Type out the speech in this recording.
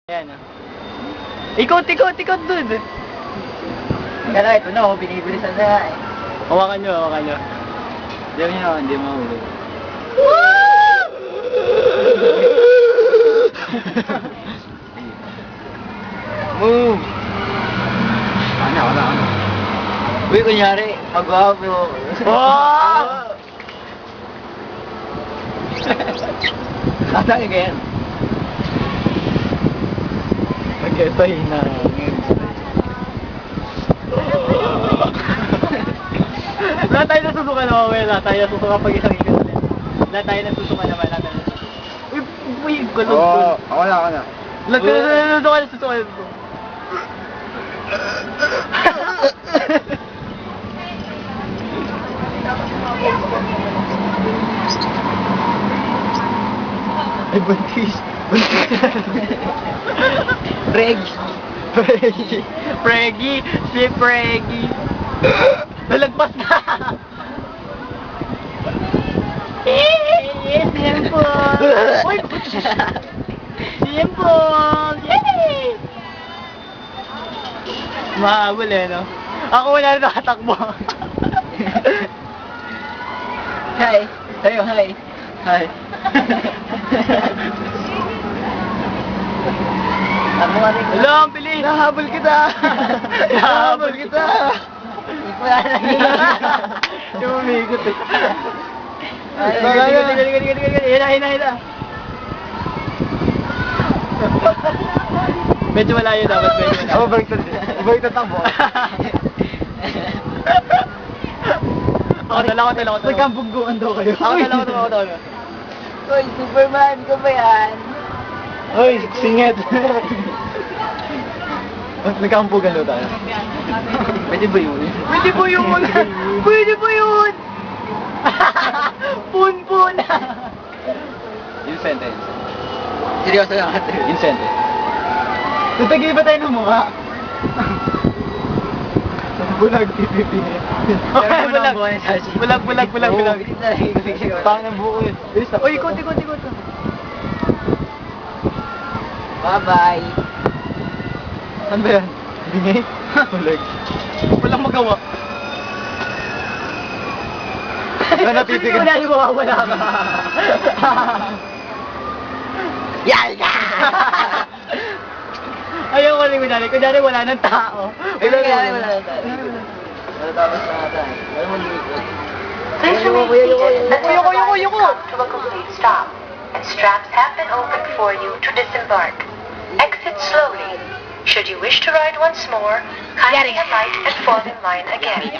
Ayan o. Ikot dun. Kaya ito na, binibilisan na eh. Hawakan nyo. Hindi mo mahulog. Move! Ano? Uy, kunyari, mag-wapo. Oh! Katangin ka yan. Nag-etay na. Lahat tayo nasusukan naman, well. Lahat tayo nasusukan pag isang ikot ulit. Lahat tayo nasusukan naman. Uy, gulog. Oo, ako na. Nasusukan. Ay, buntis. Pregi. Si Pregi. Nalagpas na. Simple. Uy, simple. Yay! Mahabol eh, no? Ako wala na nakatakbo. Hi. Tayo, hi. Hi. Ako nga rin. Hello, ang bilis. Nahabol kita. Wala na yun. Yung umikot eh. Hina. Medyo malayo dapat, Ako, baliktad ang buo. Ako dala ko. Nagkambungguan daw kayo. Ako dala. Uy, Superman, ka ba yan? Hoy, singit. Nagkampugan daw tayo. Pwede ba yun? Pwede ba yun? Pun. Yung sentence. Seryoso lang ate. Yung sentence. Tutagay ba tayo ng mukha? Bulag, pipipi. Bulag. Pang ng buko yun. Uy, ikot. Bye-bye. Saan ba yan? Bingay? Bulag. Walang magawa. Wala napitigil. Wala yung mawawala ka. Yay ka! Ayaw ko rin kunyari wala ng tao. Wala tapos na ata. Wala mo liikot. Please remain seated until the line Ayoko. comes to a complete stop, and straps have been opened for you to disembark. Exit slowly. Should you wish to ride once more, kindly alight and fall in line again.